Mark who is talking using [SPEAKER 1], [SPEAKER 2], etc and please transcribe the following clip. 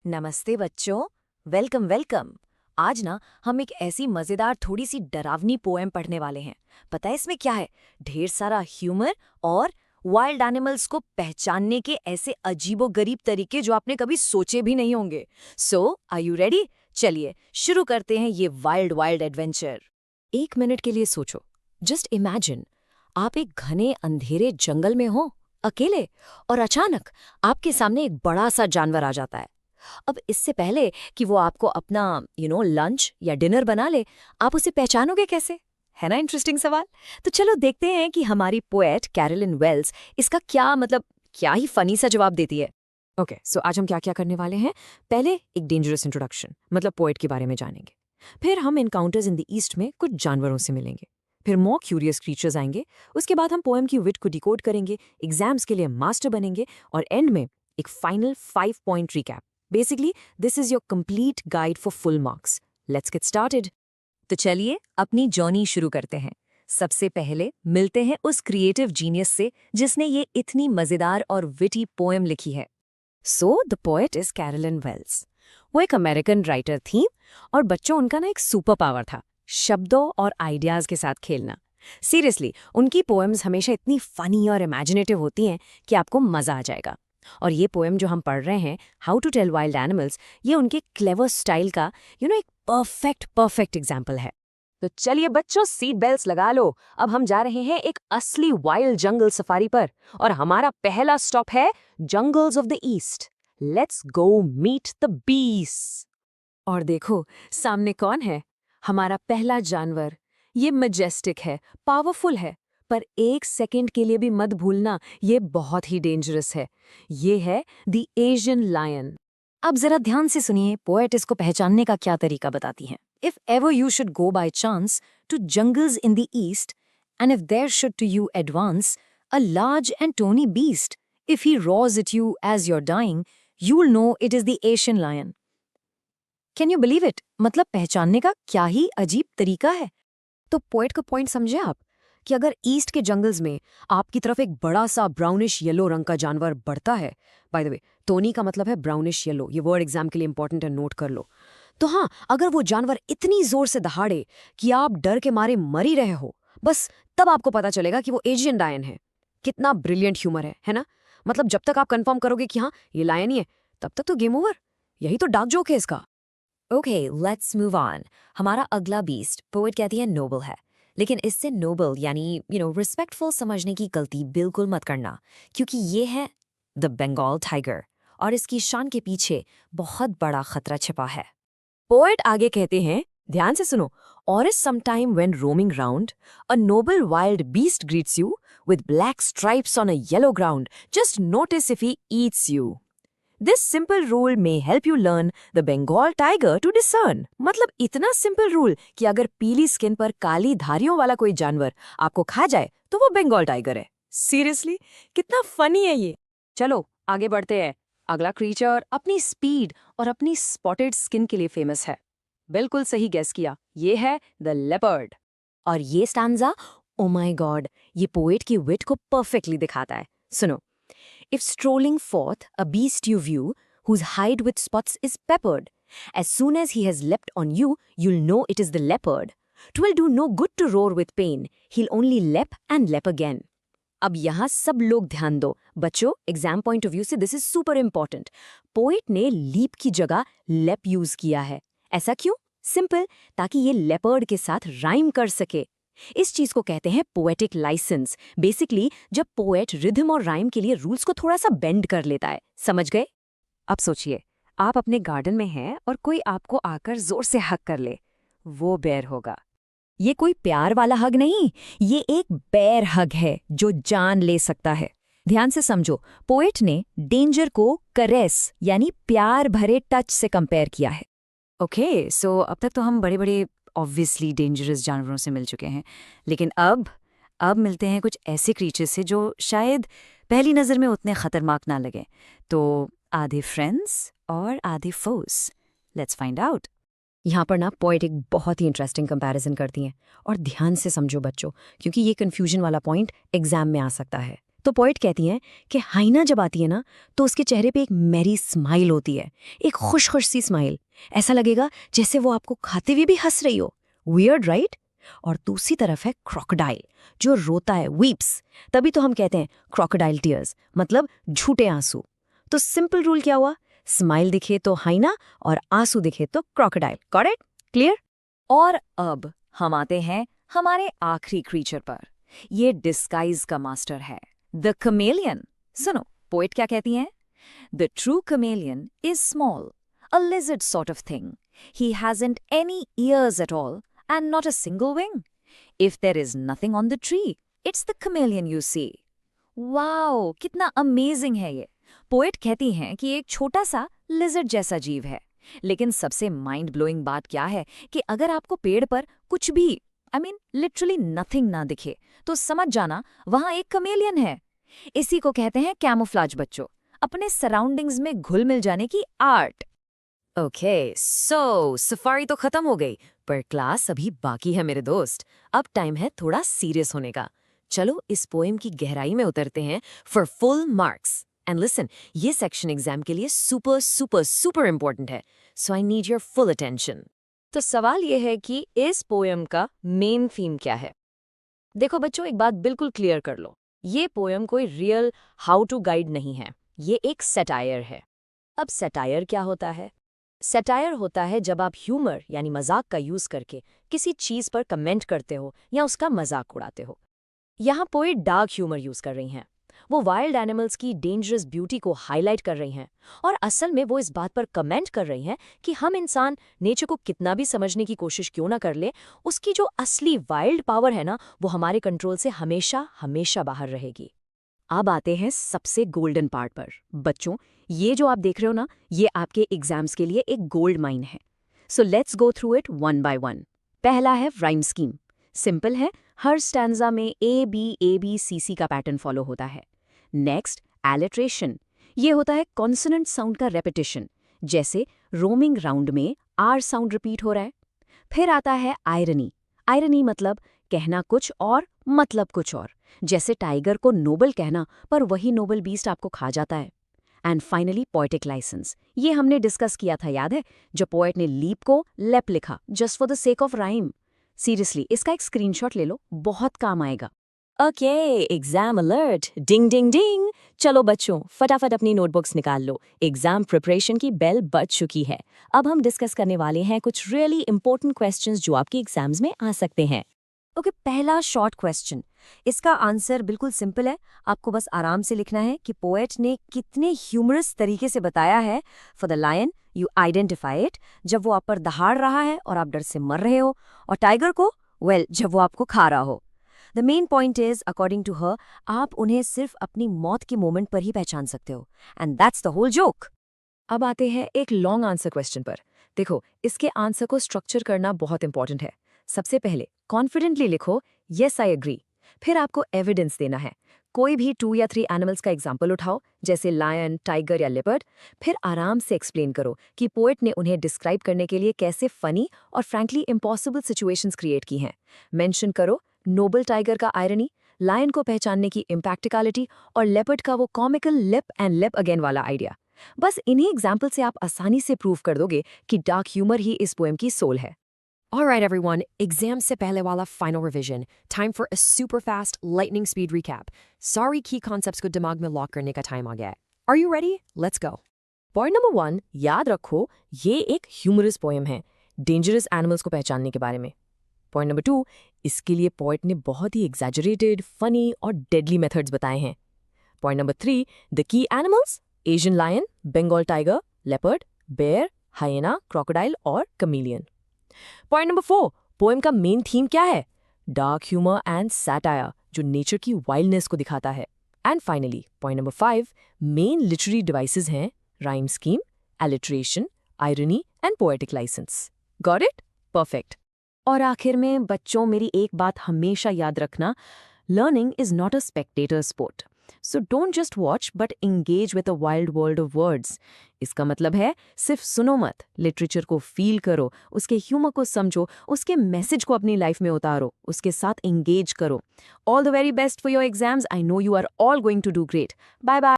[SPEAKER 1] नमस्ते बच्चों। Welcome welcome. आज ना हम एक ऐसी मजेदार थोड़ी सी डरावनी पोएम पढ़ने वाले हैं। पता है इसमें क्या है? ढेर सारा ह्यूमर और वाइल्ड एनिमल्स को पहचानने के ऐसे अजीबोगरीब तरीके जो आपने कभी सोचे भी नहीं होंगे। सो आर यू रेडी? चलिए शुरू करते हैं ये वाइल्ड वाइल्ड एडवेंचर। 1 मिनट के लिए सोचो। जस्ट इमेजिन, आप एक घने अंधेरे जंगल में हो, अकेले, और अचानक आपके सामने एक बड़ा सा जानवर आ जाता है। अब इससे पहले कि वो आपको अपना लंच या डिनर बना ले, आप उसे पहचानोगे कैसे? है ना इंटरेस्टिंग सवाल। तो चलो देखते हैं कि हमारी पोएट कैरोलिन वेल्स इसका क्या ही फनी सा जवाब देती है। ओके, सो आज हम क्या क्या करने वाले हैं। पहले एक डेंजरस इंट्रोडक्शन, मतलब पोएट के बारे में जानेंगे। फिर हम इनकाउंटर्स इन द ईस्ट में कुछ जानवरों से मिलेंगे। फिर मोर क्यूरियस क्रीचर्स आएंगे। उसके बाद हम पोएम की विट को डिकोड करेंगे, एग्जाम्स के लिए मास्टर बनेंगे, और एंड में एक final 5 point recap. Basically this is your complete guide for full marks. Let's get started. तो चलिए अपनी जर्नी शुरू करते हैं। सबसे पहले मिलते हैं उस क्रिएटिव जीनियस से जिसने ये इतनी मजेदार और विटी पोएम लिखी है। So the poet is Carolyn Wells. वो एक अमेरिकन राइटर थी, और बच्चों उनका ना एक सुपर पावर था, शब्दों और आइडियाज के साथ खेलना। सीरियसली उनकी पोएम्स हमेशा इतनी फनी और इमेजिनेटिव होती हैं कि आपको मजा आ जाएगा। और ये पोएम जो हम पढ़ रहे हैं, how to tell wild animals, ये उनके क्लेवर स्टाइल का एक परफेक्ट एग्जाम्पल है। तो चलिए बच्चों, सीट बेल्ट्स लगा लो। अब हम जा रहे हैं एक असली वाइल्ड जंगल सफारी पर, और हमारा पहला स्टॉप है jungles of the east. Let's go meet the beast. और देखो सामने कौन है? हमारा पहला जानवर। ये मैजेस्टिक है, पावरफुल है, पर 1 सेकंड के लिए भी मत भूलना, ये बहुत ही डेंजरस है। ये है द एशियन लायन। अब जरा ध्यान से सुनिए, पोएट इसको पहचानने का क्या तरीका बताती हैं। If ever you should go by chance to jungles in the east, and if there should to you advance a large and tawny beast, if he roars at you as you're dying, you will know it is the Asian lion. Can you believe it? मतलब पहचानने का क्या ही अजीब तरीका है। तो poet का point समझे आप, कि अगर ईस्ट के जंगल्स में आपकी तरफ एक बड़ा सा ब्राउनिश येलो रंग का जानवर बढ़ता है, बाय द वे टोनी का मतलब है ब्राउनिश येलो, ये वर्ड एग्जाम के लिए इंपॉर्टेंट है, नोट कर लो। तो हाँ, अगर वो जानवर इतनी जोर से दहाड़े कि आप डर के मारे मर ही रहे हो, बस तब आपको पता चलेगा कि वो एशियन लायन है। कितना ब्रिलियंट ह्यूमर है ना? मतलब जब तक आप कंफर्म करोगे कि हाँ ये लायन ही है, तब तक तो गेम ओवर। यही तो डार्क जोक है इसका। Okay, let's move on. हमारा अगला बीस्ट पोएट कहती है नोबल है, लेकिन इससे नोबल यानी रिस्पेक्टफुल समझने की गलती बिल्कुल मत करना, क्योंकि ये है द बंगाल टाइगर, और इसकी शान के पीछे बहुत बड़ा खतरा छिपा है। पोएट आगे कहते हैं, ध्यान से सुनो, और is sometime when roaming round a Nobel wild beast greets you with black stripes on a yellow ground, just notice if he eats you. This simple rule may help you learn the Bengal tiger to discern। मतलब इतना simple rule कि अगर पीली skin पर काली धारियों वाला कोई जानवर आपको खा जाए तो वो बंगाल टाइगर है। सीरियसली कितना फनी है ये। चलो आगे बढ़ते हैं। अगला क्रीचर अपनी स्पीड और अपनी स्पॉटेड स्किन के लिए फेमस है। बिल्कुल सही गेस किया, ये है द लेपर्ड। और ये स्टैंजा, ओ माय गॉड, ये पोएट की विट को परफेक्टली दिखाता है। सुनो, if strolling forth a beast you view, whose hide with spots is peppered, as soon as he has leapt on you, you'll know it is the leopard. 'Twill do no good to roar with pain, he'll only leap and leap again. अब यहाँ सब लोग ध्यान दो बच्चों, exam point of view से this is super important. Poet ने leap की जगह लेप यूज किया है। ऐसा क्यों? सिंपल, ताकि ये लेपर्ड के साथ राइम कर सके। इस चीज को कहते हैं पोएटिक लाइसेंस। बेसिकली जब पोएट रिदम और राइम के लिए रूल्स को थोड़ा सा बेंड कर लेता है। समझ गए? अब सोचिए, आप अपने गार्डन में हैं और कोई आपको आकर जोर से हग कर ले, वो बेर होगा। ये कोई प्यार वाला हग नहीं, ये एक बेर हग है जो जान ले सकता है। ध्यान से समझो, पोएट ने डेंजर को करेस यानी प्यार भरे टच से कंपेयर किया है। ओके, सो अब तक तो हम बड़े बड़े ऑब्वियसली डेंजरस जानवरों से मिल चुके हैं, लेकिन अब मिलते हैं कुछ ऐसे क्रीचर्स से जो शायद पहली नज़र में उतने खतरनाक ना लगे। तो आधे फ्रेंड्स और आधे फोस। Let's find out. यहाँ पर ना पोएट एक बहुत ही इंटरेस्टिंग कंपैरिजन करती हैं, और ध्यान से समझो बच्चों, क्योंकि ये कन्फ्यूजन वाला पॉइंट एग्जाम में आ सकता है। तो पोएट कहती हैं कि हाइना जब आती है ना तो उसके चेहरे पे एक मैरी स्माइल होती है, एक खुश सी स्माइल। ऐसा लगेगा जैसे वो आपको खाते हुए भी हंस रही हो। Weird right? और दूसरी तरफ है क्रोकोडाइल, जो रोता है, वीप्स। तभी तो हम कहते हैं क्रोकोडाइल टीयर्स, मतलब झूठे आंसू। तो सिंपल रूल क्या हुआ? स्माइल दिखे तो हाइना और आंसू दिखे तो क्रोकोडाइल। Got it? क्लियर? और अब हम आते हैं हमारे आखिरी क्रीचर पर। ये डिस्गाइज का मास्टर है, द कमेलियन। सुनो पोएट क्या कहती हैं? The true chameleon is small, a lizard sort of thing. He hasn't any ears at all and not a single wing. If there is nothing on the tree, it's the chameleon you see. Wow, कितना amazing है ये। Poet कहती हैं कि एक छोटा सा lizard जैसा जीव है, लेकिन सबसे माइंड ब्लोइंग बात क्या है कि अगर आपको पेड़ पर कुछ भी लिटरली नथिंग ना दिखे तो समझ जाना वहां एक कमेलियन है। इसी को कहते हैं कैमोफ्लाज बच्चों, अपने सराउंडिंग्स में घुल मिल जाने की आर्ट। ओके, सो सफारी तो खत्म हो गई, पर क्लास अभी बाकी है मेरे दोस्त। अब टाइम है थोड़ा सीरियस होने का। चलो इस पोएम की गहराई में उतरते हैं for full marks. And listen, ये सेक्शन एग्जाम के लिए सुपर सुपर सुपर इंपॉर्टेंट है, so I need your full attention. तो सवाल ये है कि इस पोएम का मेन थीम क्या है? देखो बच्चों, एक बात बिल्कुल क्लियर कर लो, ये पोएम कोई रियल हाउ टू गाइड नहीं है, ये एक सटायर है। अब सटायर क्या होता है? सटायर होता है जब आप ह्यूमर यानी मजाक का यूज करके किसी चीज पर कमेंट करते हो या उसका मजाक उड़ाते हो। यहाँ पोएट डार्क ह्यूमर यूज कर रही हैं। वो वाइल्ड एनिमल्स की डेंजरस ब्यूटी को हाईलाइट कर रही हैं, और असल में वो इस बात पर कमेंट कर रही हैं कि हम इंसान नेचर को कितना भी समझने की कोशिश क्यों ना कर ले, उसकी जो असली वाइल्ड पावर है ना, वो हमारे कंट्रोल से हमेशा हमेशा बाहर रहेगी। अब आते हैं सबसे गोल्डन पार्ट पर। बच्चों, ये जो आप देख रहे हो ना, ये आपके एग्जाम्स के लिए एक गोल्ड माइन है। So let's go through it one by one. पहला है राइम स्कीम। सिंपल है, हर स्टैंजा में A B का पैटर्न फॉलो होता है। Next, alliteration. ये होता है कॉन्सोनेंट साउंड का रेपिटेशन, जैसे रोमिंग राउंड में आर साउंड रिपीट हो रहा है। फिर आता है आयरनी। आयरनी मतलब कहना कुछ और मतलब कुछ और, जैसे टाइगर को नोबल कहना पर वही नोबल बीस्ट आपको खा जाता है। And finally poetic licence. ये हमने डिस्कस किया था, याद है, जो पोएट ने लीप को लेप लिखा just for the sake of rhyme. Seriously, इसका एक स्क्रीनशॉट ले लो, बहुत काम आएगा। ओके, एग्जाम अलर्ट, डिंग डिंग डिंग। चलो बच्चों, फटाफट अपनी नोटबुक्स निकाल लो, एग्जाम प्रिपरेशन की बेल बज चुकी है। अब हम डिस्कस करने वाले हैं कुछ रियली इंपॉर्टेंट क्वेश्चंस जो आपके एग्जाम्स में आ सकते हैं। ओके, पहला शॉर्ट क्वेश्चन। इसका आंसर बिल्कुल सिंपल है, आपको बस आराम से लिखना है कि पोएट ने कितने ह्यूमरस तरीके से बताया है। For the lion you identify it, जब वो आप पर दहाड़ रहा है और आप डर से मर रहे हो, और टाइगर को जब वो आपको खा रहा हो। The main point is, according to her, आप उन्हें सिर्फ अपनी मौत के मोमेंट पर ही पहचान सकते हो, and that's the whole joke. अब आते हैं एक लॉन्ग आंसर क्वेश्चन पर। देखो, इसके आंसर को स्ट्रक्चर करना बहुत इंपॉर्टेंट है। सबसे पहले कॉन्फिडेंटली लिखो येस आई एग्री। फिर आपको एविडेंस देना है। कोई भी 2 या 3 एनिमल्स का एग्जाम्पल उठाओ, जैसे लायन, टाइगर या लेपर्ड। फिर आराम से एक्सप्लेन करो कि पोएट ने उन्हें डिस्क्राइब करने के लिए कैसे फनी और फ्रैंकली इम्पॉसिबल सिचुएशंस क्रिएट की हैं। मेंशन करो नोबल टाइगर का आयरनी, लायन को पहचानने की इम्पैक्टिकलिटी, और लेपर्ड का वो comical lip and lip again वाला आइडिया। बस इन्हीं एग्जाम्पल से आप आसानी से प्रूव कर दोगे कि डार्क ह्यूमर ही इस पोएम की सोल है। Alright everyone, exam se pehle wala final revision. Time for a super fast, lightning speed recap. Sorry key concepts ko dimag mein lock karne ka time aa gaya hai. Are you ready? Let's go. Point number 1, याद रखो, ये एक humorous poem है, dangerous animals को पहचानने के बारे में. Point number 2, इसके लिए poet ने बहुत ही exaggerated, funny और deadly methods बताए हैं. Point number 3, the key animals, Asian lion, Bengal tiger, leopard, bear, hyena, crocodile और chameleon. पॉइंट नंबर 4, पोएम का मेन थीम क्या है? डार्क ह्यूमर एंड सैटायर, जो नेचर की वाइल्डनेस को दिखाता है। And finally point number 5, main literary devices हैं rhyme scheme, alliteration, irony and poetic licence. Got it? Perfect. और आखिर में बच्चों, मेरी एक बात हमेशा याद रखना, learning is not a Spectator sport.
[SPEAKER 2] So don't just watch but engage with a wild world of words. इसका मतलब है सिर्फ सुनो मत, लिटरेचर को फील करो, उसके ह्यूमर को समझो, उसके मैसेज को अपनी लाइफ में उतारो, उसके साथ एंगेज करो। All the very best for your exams. I know you are all going to do great. Bye bye.